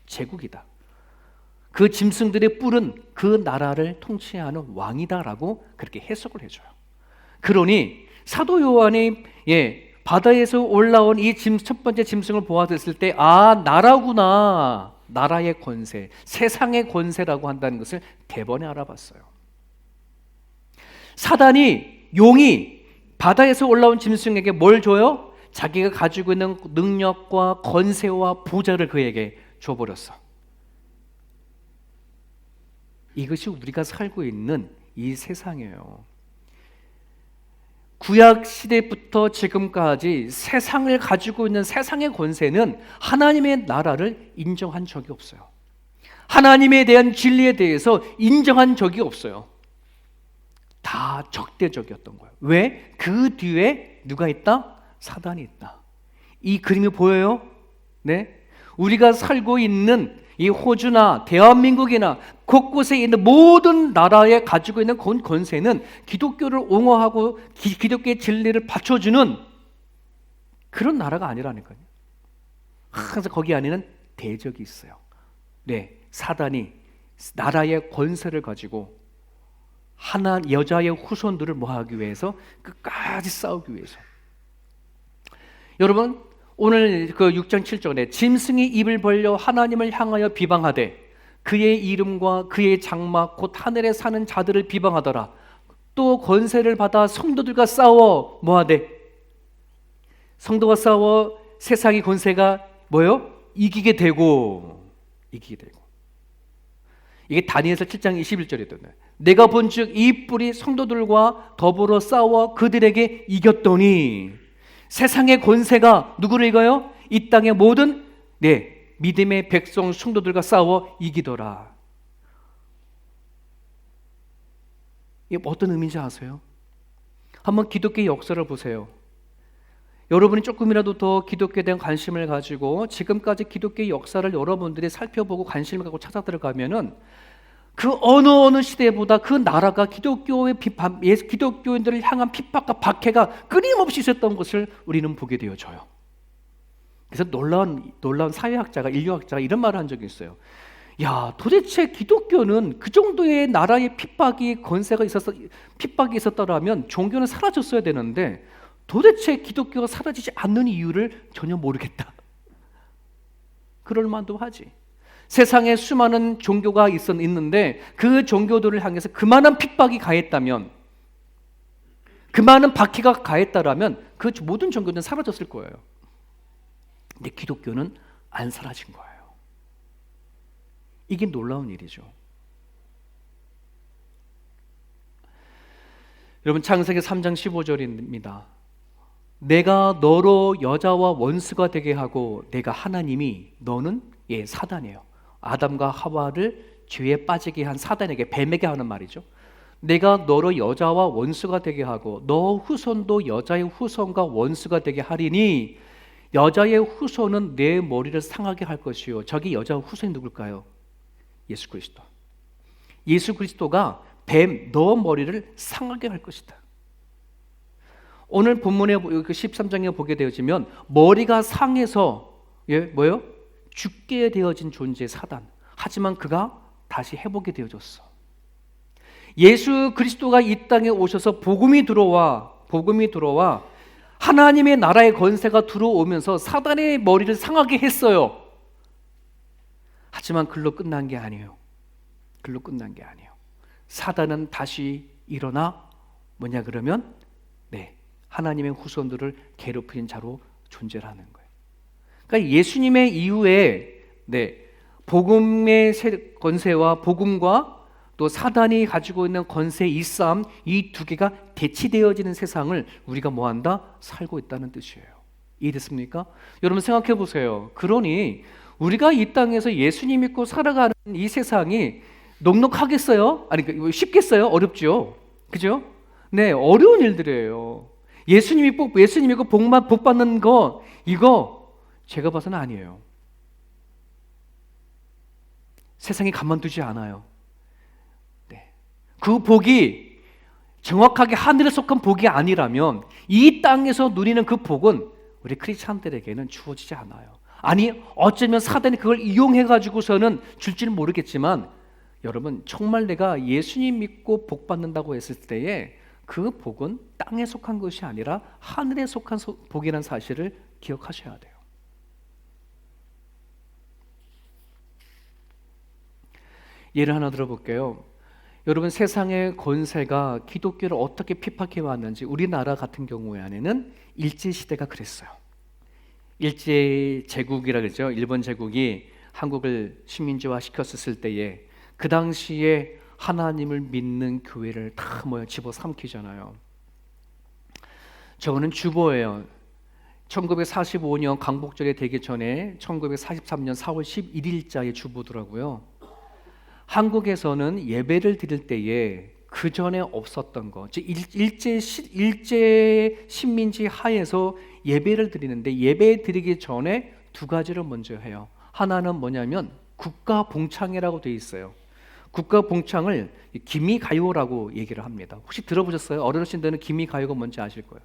제국이다. 그 짐승들의 뿔은 그 나라를 통치하는 왕이다라고 그렇게 해석을 해줘요. 그러니 사도 요한이 바다에서 올라온 이 첫 번째 짐승을 보았을 때 나라구나. 나라의 권세, 세상의 권세라고 한다는 것을 대번에 알아봤어요. 용이 바다에서 올라온 짐승에게 뭘 줘요? 자기가 가지고 있는 능력과 권세와 부자를 그에게 줘버렸어. 이것이 우리가 살고 있는 이 세상이에요. 구약 시대부터 지금까지 세상을 가지고 있는 세상의 권세는 하나님의 나라를 인정한 적이 없어요. 하나님에 대한 진리에 대해서 인정한 적이 없어요. 다 적대적이었던 거예요. 왜? 그 뒤에 누가 있다? 사단이 있다. 이 그림이 보여요? 네? 우리가 살고 있는 이 호주나 대한민국이나 곳곳에 있는 모든 나라에 가지고 있는 권세는 기독교를 옹호하고 기독교의 진리를 받쳐주는 그런 나라가 아니라니까요. 항상 거기 안에는 대적이 있어요. 네, 사단이 나라의 권세를 가지고 여자의 후손들을 뭐하기 위해서? 끝까지 싸우기 위해서. 여러분, 오늘 그 6장 7절에 짐승이 입을 벌려 하나님을 향하여 비방하되 그의 이름과 그의 장막 곧 하늘에 사는 자들을 비방하더라. 또 권세를 받아 성도들과 싸워 뭐하되? 성도가 싸워 세상의 권세가 뭐요? 이기게 되고. 이게 다니엘서 7장 21절이거든요. 내가 본즉 이 뿔이 성도들과 더불어 싸워 그들에게 이겼더니. 세상의 권세가 누구를 이겨요? 이 땅의 모든 믿음의 백성 성도들과 싸워 이기더라. 이게 어떤 의미인지 아세요? 한번 기독교의 역사를 보세요. 여러분이 조금이라도 더 기독교에 대한 관심을 가지고 지금까지 기독교의 역사를 여러분들이 살펴보고 관심을 갖고 찾아 들어가면은 그 어느 시대보다 그 나라가 기독교인들을 향한 핍박과 박해가 끊임없이 있었던 것을 우리는 보게 되어져요. 그래서 놀라운 사회학자가, 인류학자가 이런 말을 한 적이 있어요. 야, 도대체 기독교는 그 정도의 나라의 권세가 핍박이 있었더라면 종교는 사라졌어야 되는데 도대체 기독교가 사라지지 않는 이유를 전혀 모르겠다. 그럴 만도 하지. 세상에 수많은 종교가 있는데 그 종교들을 향해서 그만한 핍박이 가했다면, 그만한 박해가 가했다라면 그 모든 종교는 사라졌을 거예요. 근데 기독교는 안 사라진 거예요. 이게 놀라운 일이죠. 여러분, 창세기 3장 15절입니다. 내가 너로 여자와 원수가 되게 하고 내가 하나님이 너는 사단이에요. 아담과 하와를 죄에 빠지게 한 사단에게, 뱀에게 하는 말이죠. 내가 너로 여자와 원수가 되게 하고 너 후손도 여자의 후손과 원수가 되게 하리니 여자의 후손은 내 머리를 상하게 할 것이요. 저기 여자 후손이 누굴까요? 예수 그리스도. 예수 그리스도가 너 머리를 상하게 할 것이다. 오늘 본문에 13장에 보게 되어지면 머리가 상해서 죽게 되어진 존재 사단. 하지만 그가 다시 회복이 되어졌어. 예수 그리스도가 이 땅에 오셔서 복음이 들어와 하나님의 나라의 권세가 들어오면서 사단의 머리를 상하게 했어요. 하지만 글로 끝난 게 아니에요. 사단은 다시 일어나 그러면 하나님의 후손들을 괴롭히는 자로 존재하는 거예요. 그러니까 예수님의 이후에 복음의 권세와 복음과 또 사단이 가지고 있는 권세의 이 싸움, 이 두 개가 대치되어지는 세상을 우리가 뭐한다? 살고 있다는 뜻이에요. 이해됐습니까? 여러분 생각해 보세요. 그러니 우리가 이 땅에서 예수님 믿고 살아가는 이 세상이 녹록하겠어요? 아니 쉽겠어요? 어렵죠? 그죠? 네, 어려운 일들이에요. 예수님 믿고 복 받는 거, 이거 제가 봐서는 아니에요. 세상이 가만두지 않아요. 그 복이 정확하게 하늘에 속한 복이 아니라면 이 땅에서 누리는 그 복은 우리 크리스찬들에게는 주어지지 않아요. 아니 어쩌면 사단이 그걸 이용해가지고서는 줄지는 모르겠지만 여러분 정말 내가 예수님 믿고 복 받는다고 했을 때에 그 복은 땅에 속한 것이 아니라 하늘에 속한 복이라는 사실을 기억하셔야 돼요. 예를 하나 들어볼게요. 여러분, 세상의 권세가 기독교를 어떻게 핍박해 왔는지 우리나라 같은 경우에 안에는 일제시대가 그랬어요. 일제제국이라 그러죠. 일본 제국이 한국을 식민지화 시켰을 때에 그 당시에 하나님을 믿는 교회를 다 모여 집어삼키잖아요. 저거는 주보예요. 1945년 광복절이 되기 전에 1943년 4월 11일자의 주보더라고요. 한국에서는 예배를 드릴 때에 그 전에 없었던 거, 즉 일제 식민지 하에서 예배를 드리는데 예배 드리기 전에 두 가지를 먼저 해요. 하나는 뭐냐면 국가 봉창회라고 되어 있어요. 국가 봉창을 기미가요라고 얘기를 합니다. 혹시 들어보셨어요? 어르신들은 기미가요가 뭔지 아실 거예요.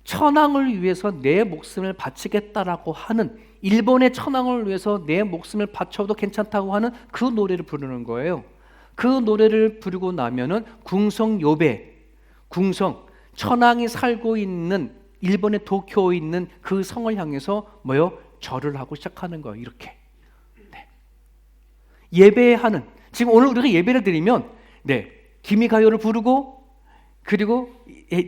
천황을 위해서 내 목숨을 바치겠다라고 하는, 일본의 천황을 위해서 내 목숨을 바쳐도 괜찮다고 하는 그 노래를 부르는 거예요. 그 노래를 부르고 나면은 궁성요배, 궁성, 천황이 살고 있는 일본의 도쿄에 있는 그 성을 향해서 뭐요? 절을 하고 시작하는 거예요. 이렇게. 네. 예배하는, 지금 오늘 우리가 예배를 드리면 기미가요를 부르고, 그리고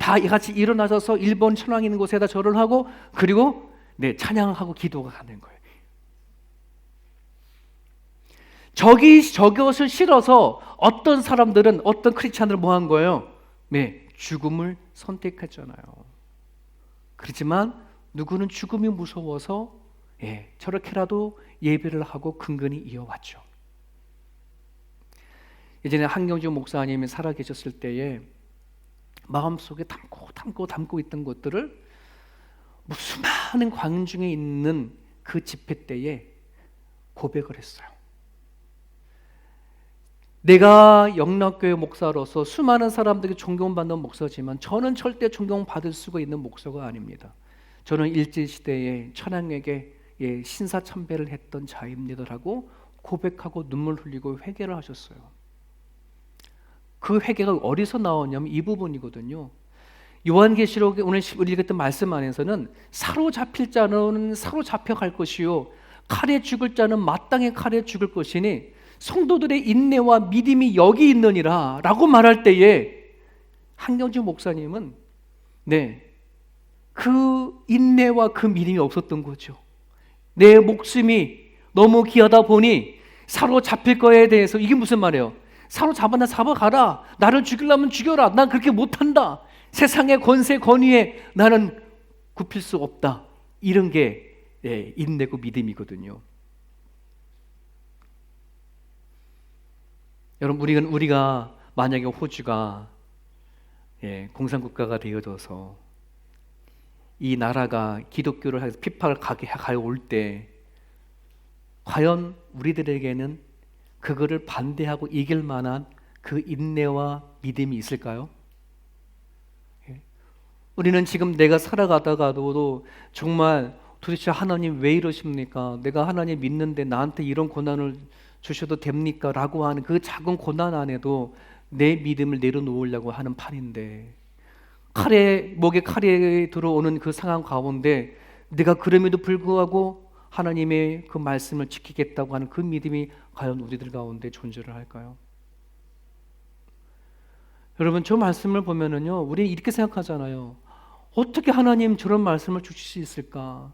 다 같이 일어나셔서 일본 천황이 있는 곳에다 절을 하고, 그리고 찬양하고 기도가 가는 거예요. 저것을 싫어서 어떤 사람들은, 어떤 크리스찬들은 뭐 한 거예요? 죽음을 선택했잖아요. 그렇지만 누구는 죽음이 무서워서 저렇게라도 예배를 하고 근근히 이어왔죠. 예전에 한경주 목사님이 살아계셨을 때에 마음속에 담고 있던 것들을 수많은 광중에 있는 그 집회 때에 고백을 했어요. 내가 영락교회 목사로서 수많은 사람들에게 존경받는 목사지만 저는 절대 존경받을 수가 있는 목사가 아닙니다. 저는 일제시대에 천황에게 신사참배를 했던 자입니다라고 고백하고 눈물 흘리고 회개를 하셨어요. 그 회개가 어디서 나오냐면 이 부분이거든요. 요한계시록에 오늘 우리 읽었던 말씀 안에서는 사로잡힐 자는 사로잡혀갈 것이요 칼에 죽을 자는 마땅히 칼에 죽을 것이니 성도들의 인내와 믿음이 여기 있느니라 라고 말할 때에 한경주 목사님은 그 인내와 그 믿음이 없었던 거죠. 내 목숨이 너무 귀하다 보니 사로잡힐 거에 대해서, 이게 무슨 말이에요? 사로잡아, 나 잡아가라. 나를 죽이려면 죽여라. 난 그렇게 못한다. 세상의 권세 권위에 나는 굽힐 수 없다. 이런 게 인내고 믿음이거든요. 여러분, 우리가 만약에 호주가 공산국가가 되어져서 이 나라가 기독교를 해서 핍박을 가게 올 때 과연 우리들에게는 그거를 반대하고 이길 만한 그 인내와 믿음이 있을까요? 우리는 지금 내가 살아가다가도 정말 도대체 하나님 왜 이러십니까? 내가 하나님 믿는데 나한테 이런 고난을 주셔도 됩니까? 라고 하는 그 작은 고난 안에도 내 믿음을 내려놓으려고 하는 판인데, 목에 칼에 들어오는 그 상황 가운데 내가 그럼에도 불구하고 하나님의 그 말씀을 지키겠다고 하는 그 믿음이 과연 우리들 가운데 존재를 할까요? 여러분, 저 말씀을 보면은요, 우리 이렇게 생각하잖아요. 어떻게 하나님 저런 말씀을 주실 수 있을까?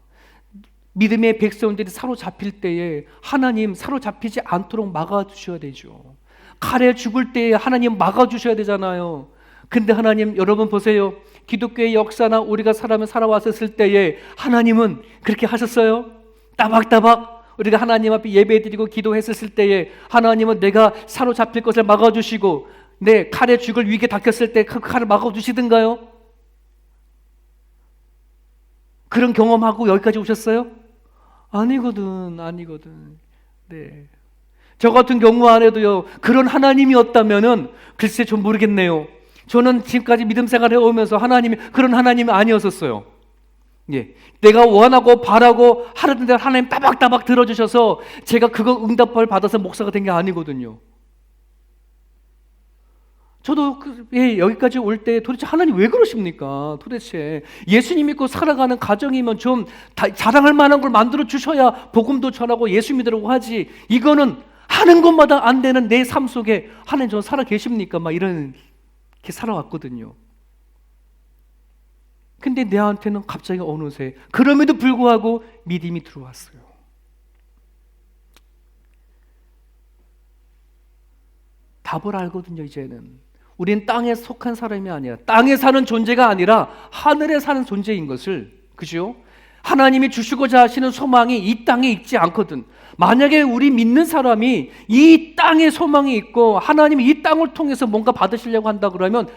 믿음의 백성들이 사로잡힐 때에 하나님 사로잡히지 않도록 막아주셔야 되죠. 칼에 죽을 때에 하나님 막아주셔야 되잖아요. 근데 하나님, 여러분 보세요. 기독교의 역사나 우리가 살아왔을 때에 하나님은 그렇게 하셨어요? 따박따박 우리가 하나님 앞에 예배드리고 기도했을 때에 하나님은 내가 사로잡힐 것을 막아주시고 내 칼에 죽을 위기에 닥쳤을 때 그 칼을 막아주시던가요? 그런 경험하고 여기까지 오셨어요? 아니거든. 저 같은 경우 안에도요, 그런 하나님이었다면은 글쎄 좀 모르겠네요. 저는 지금까지 믿음 생활을 해오면서 하나님이 그런 하나님이 아니었었어요. 내가 원하고 바라고 하려던 대로 하나님 따박따박 들어주셔서 제가 그거 응답을 받아서 목사가 된 게 아니거든요. 저도 여기까지 올 때 도대체 하나님 왜 그러십니까? 도대체 예수님 믿고 살아가는 가정이면 좀 자랑할 만한 걸 만들어 주셔야 복음도 전하고 예수 믿으라고 하지. 이거는 하는 것마다 안 되는 내 삶 속에 하나님 저 살아 계십니까? 막 이런 게 살아왔거든요. 근데 내한테는 갑자기 어느새 그럼에도 불구하고 믿음이 들어왔어요. 답을 알거든요. 이제는 우린 땅에 속한 사람이 아니라, 땅에 사는 존재가 아니라 하늘에 사는 존재인 것을, 그죠? 하나님이 주시고자 하시는 소망이 이 땅에 있지 않거든. 만약에 우리 믿는 사람이 이 땅에 소망이 있고 하나님이 이 땅을 통해서 뭔가 받으시려고 한다 그러면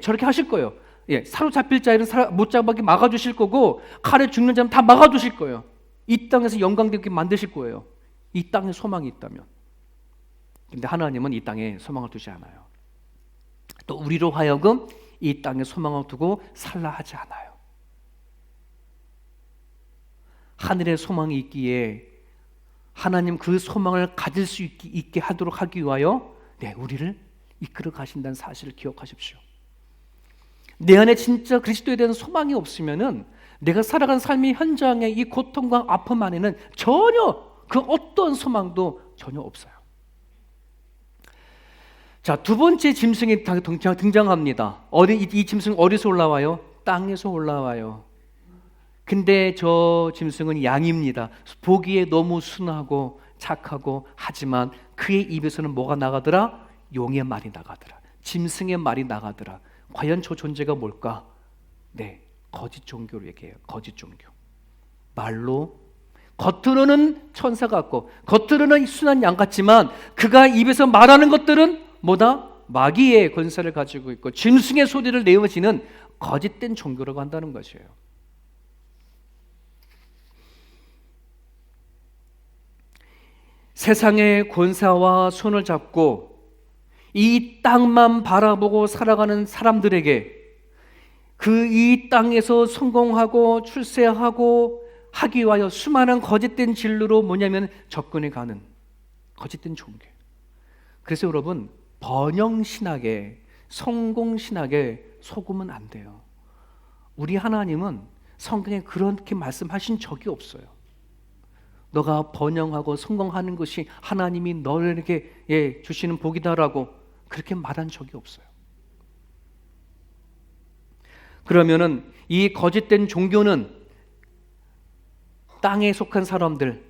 저렇게 하실 거예요. 사로잡힐 자를 못 잡게 막아주실 거고, 칼에 죽는 자는 다 막아주실 거예요. 이 땅에서 영광되게 만드실 거예요. 이 땅에 소망이 있다면. 근데 하나님은 이 땅에 소망을 두지 않아요. 또 우리로 하여금 이 땅에 소망을 두고 살라 하지 않아요. 하늘에 소망이 있기에 하나님 그 소망을 가질 수 있게 하도록 하기 위하여 우리를 이끌어 가신다는 사실을 기억하십시오. 내 안에 진짜 그리스도에 대한 소망이 없으면은 내가 살아간 삶의 현장의 이 고통과 아픔 안에는 전혀 그 어떤 소망도 전혀 없어요. 자, 두 번째 짐승이 등장합니다. 이 짐승은 어디서 올라와요? 땅에서 올라와요. 근데 저 짐승은 양입니다. 보기에 너무 순하고 착하고, 하지만 그의 입에서는 뭐가 나가더라? 용의 말이 나가더라. 짐승의 말이 나가더라. 과연 저 존재가 뭘까? 거짓 종교로 얘기해요. 거짓 종교. 말로 겉으로는 천사 같고 겉으로는 순한 양 같지만 그가 입에서 말하는 것들은 뭐다? 마귀의 권세를 가지고 있고 짐승의 소리를 내어지는 거짓된 종교라고 한다는 것이에요. 세상의 권세와 손을 잡고 이 땅만 바라보고 살아가는 사람들에게 그 이 땅에서 성공하고 출세하고 하기 위하여 수많은 거짓된 진로로 뭐냐면 접근해 가는 거짓된 종교. 그래서 여러분, 번영신학에, 성공신학에 속으면 안 돼요. 우리 하나님은 성경에 그렇게 말씀하신 적이 없어요. 너가 번영하고 성공하는 것이 하나님이 너에게 주시는 복이다라고 그렇게 말한 적이 없어요. 그러면은 이 거짓된 종교는 땅에 속한 사람들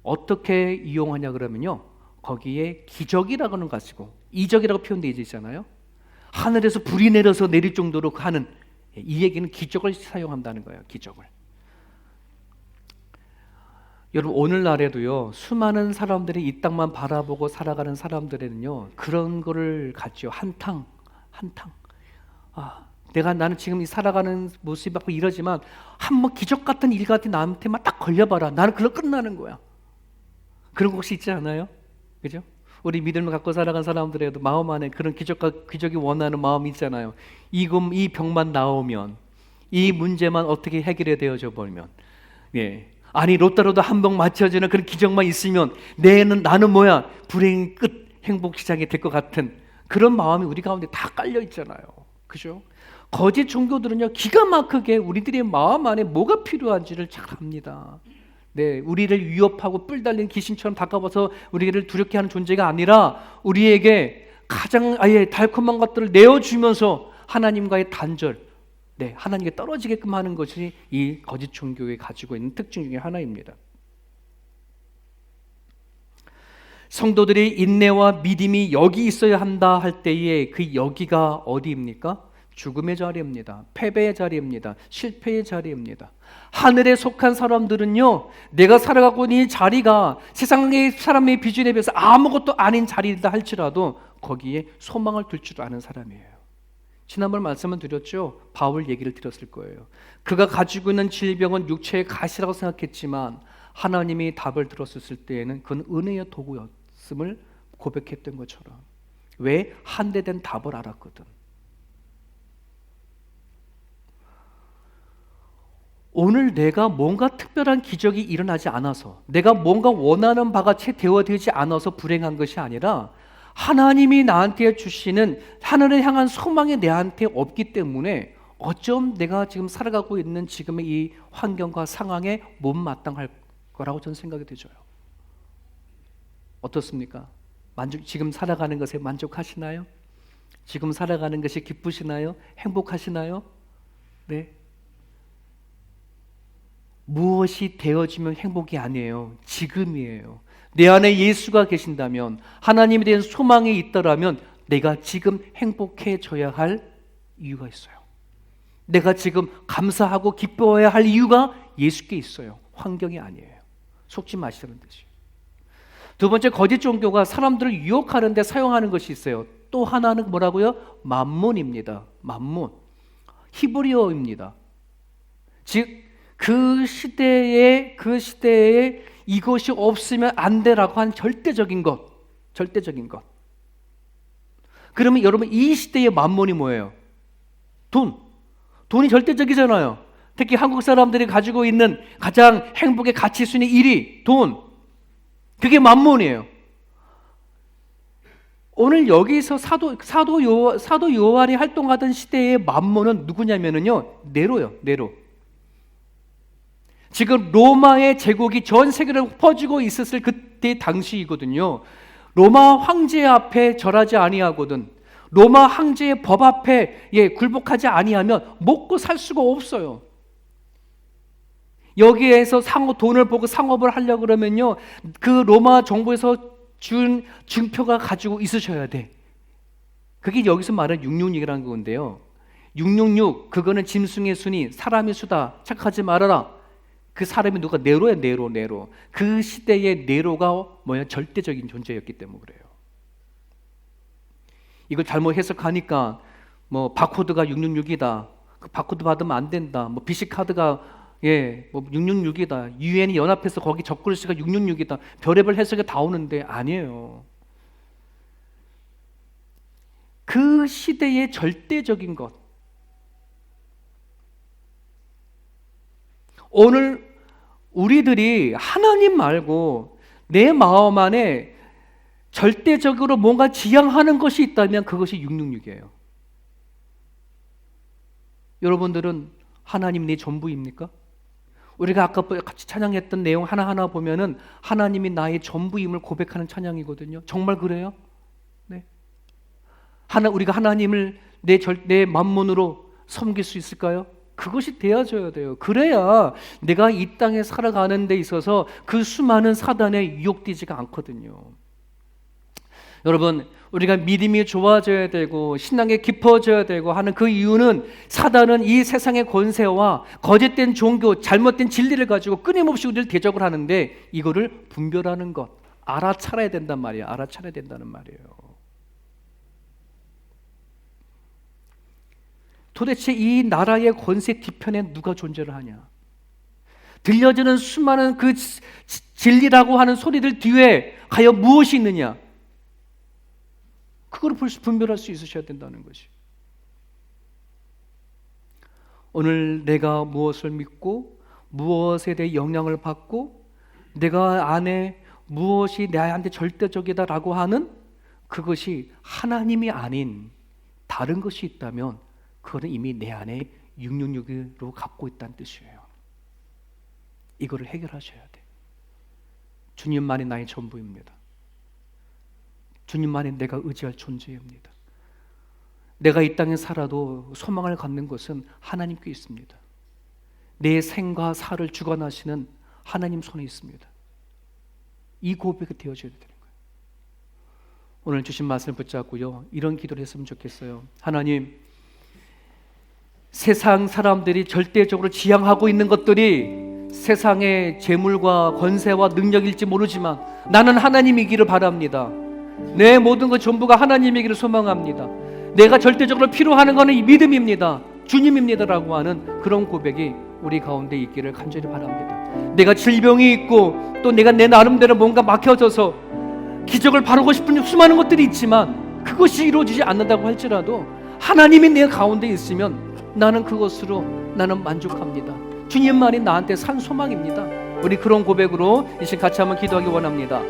어떻게 이용하냐 그러면요, 거기에 기적이라고 하는 거 가지고, 이적이라고 표현되어 있잖아요. 하늘에서 불이 내려서 내릴 정도로 하는, 이 얘기는 기적을 사용한다는 거예요. 기적을. 여러분, 오늘날에도요 수많은 사람들이 이 땅만 바라보고 살아가는 사람들에는요 그런 거를 갖죠. 한탕. 나는 지금 이 살아가는 모습이 막 이러지만 한번 기적 같은 일 같은 나한테만 딱 걸려봐라. 나는 그걸로 끝나는 거야. 그런 거 혹시 있지 않아요? 그죠? 우리 믿음을 갖고 살아간 사람들에도 마음 안에 그런 기적이 원하는 마음이 있잖아요. 이 병만 나오면, 이 문제만 어떻게 해결이 되어져 버리면, 아니 로또로도 한 병 맞춰지는 그런 기적만 있으면 나는 뭐야, 불행 끝, 행복 시작이 될 것 같은 그런 마음이 우리 가운데 다 깔려 있잖아요. 그죠? 거짓 종교들은요 기가 막히게 우리들의 마음 안에 뭐가 필요한지를 잘 압니다. 우리를 위협하고 뿔 달린 귀신처럼 다가와서 우리를 두렵게 하는 존재가 아니라 우리에게 가장 달콤한 것들을 내어주면서 하나님과의 단절, 하나님께 떨어지게끔 하는 것이 이 거짓 종교에 가지고 있는 특징 중에 하나입니다. 성도들의 인내와 믿음이 여기 있어야 한다 할 때에 그 여기가 어디입니까? 죽음의 자리입니다. 패배의 자리입니다. 실패의 자리입니다. 하늘에 속한 사람들은요, 내가 살아가고 있는 이 자리가 세상의 사람의 비전에 비해서 아무것도 아닌 자리이다 할지라도 거기에 소망을 둘 줄 아는 사람이에요. 지난번 말씀을 드렸죠. 바울 얘기를 드렸을 거예요. 그가 가지고 있는 질병은 육체의 가시라고 생각했지만 하나님이 답을 들었을 때에는 그건 은혜의 도구였음을 고백했던 것처럼. 왜? 한대된 답을 알았거든. 오늘 내가 뭔가 특별한 기적이 일어나지 않아서, 내가 뭔가 원하는 바가 채 되어지지 않아서 불행한 것이 아니라 하나님이 나한테 주시는 하늘을 향한 소망이 내한테 없기 때문에 어쩜 내가 지금 살아가고 있는 지금의 이 환경과 상황에 못마땅할 거라고 저는 생각이 되죠. 어떻습니까? 지금 살아가는 것에 만족하시나요? 지금 살아가는 것이 기쁘시나요? 행복하시나요? 네. 무엇이 되어지면 행복이 아니에요. 지금이에요. 내 안에 예수가 계신다면, 하나님에 대한 소망이 있더라면 내가 지금 행복해져야 할 이유가 있어요. 내가 지금 감사하고 기뻐해야 할 이유가 예수께 있어요. 환경이 아니에요. 속지 마시라는 뜻이에요. 두 번째, 거짓 종교가 사람들을 유혹하는 데 사용하는 것이 있어요. 또 하나는 뭐라고요? 만몬입니다. 만몬. 히브리어입니다. 즉 그 시대에 이것이 없으면 안 되라고 한 절대적인 것. 그러면 여러분, 이 시대의 만몬이 뭐예요? 돈이 절대적이잖아요. 특히 한국 사람들이 가지고 있는 가장 행복의 가치 순위 1위, 돈. 그게 만몬이에요. 오늘 여기서 사도 요한이 활동하던 시대의 만몬은 누구냐면요, 네로요. 네로. 지금 로마의 제국이 전 세계로 퍼지고 있었을 그때 당시이거든요. 로마 황제 앞에 절하지 아니하거든. 로마 황제의 법 앞에 굴복하지 아니하면 먹고 살 수가 없어요. 여기에서 돈을 보고 상업을 하려고 그러면요, 그 로마 정부에서 준 증표가 가지고 있으셔야 돼. 그게 여기서 말하는 666이라는 건데요. 666, 그거는 짐승의 순이 사람의 수다. 착하지 말아라. 그 사람이 누가? 네로야, 네로. 그 시대의 네로가 절대적인 존재였기 때문에 그래요. 이걸 잘못 해석하니까 바코드가 666이다. 그 바코드 받으면 안 된다. BC 카드가 666이다. 유엔이 연합해서 거기 적글씨가 666이다. 별의별 해석이 다 오는데 아니에요. 그 시대의 절대적인 것. 오늘 우리들이 하나님 말고 내 마음 안에 절대적으로 뭔가 지향하는 것이 있다면 그것이 666이에요. 여러분들은 하나님 내 전부입니까? 우리가 아까 같이 찬양했던 내용 하나하나 보면은 하나님이 나의 전부임을 고백하는 찬양이거든요. 정말 그래요? 네. 우리가 하나님을 내 만몬으로 섬길 수 있을까요? 그것이 되어져야 돼요. 그래야 내가 이 땅에 살아가는 데 있어서 그 수많은 사단에 유혹되지가 않거든요. 여러분, 우리가 믿음이 좋아져야 되고 신앙이 깊어져야 되고 하는 그 이유는, 사단은 이 세상의 권세와 거짓된 종교, 잘못된 진리를 가지고 끊임없이 우리를 대적을 하는데, 이거를 분별하는 것, 알아차려야 된단 말이에요. 알아차려야 된다는 말이에요. 도대체 이 나라의 권세 뒤편에 누가 존재를 하냐? 들려지는 수많은 그 진리라고 하는 소리들 뒤에 과연 무엇이 있느냐? 그걸 분별할 수 있으셔야 된다는 것이. 오늘 내가 무엇을 믿고 무엇에 대해 영향을 받고 내가 안에 무엇이 나한테 절대적이다라고 하는 그것이 하나님이 아닌 다른 것이 있다면 그거는 이미 내 안에 666으로 갖고 있다는 뜻이에요. 이거를 해결하셔야 돼. 주님만이 나의 전부입니다. 주님만이 내가 의지할 존재입니다. 내가 이 땅에 살아도 소망을 갖는 것은 하나님께 있습니다. 내 생과 사를 주관하시는 하나님 손에 있습니다. 이 고백이 되어져야 되는 거예요. 오늘 주신 말씀을 붙잡고요, 이런 기도를 했으면 좋겠어요. 하나님, 세상 사람들이 절대적으로 지향하고 있는 것들이 세상의 재물과 권세와 능력일지 모르지만 나는 하나님이기를 바랍니다. 내 모든 것 전부가 하나님이기를 소망합니다. 내가 절대적으로 필요하는 것은 이 믿음입니다. 주님입니다라고 하는 그런 고백이 우리 가운데 있기를 간절히 바랍니다. 내가 질병이 있고 또 내가 내 나름대로 뭔가 막혀져서 기적을 바르고 싶은 수많은 것들이 있지만 그것이 이루어지지 않는다고 할지라도 하나님이 내 가운데 있으면 나는 그것으로 나는 만족합니다. 주님만이 나한테 산 소망입니다. 우리 그런 고백으로 이 시간 같이 한번 기도하기 원합니다.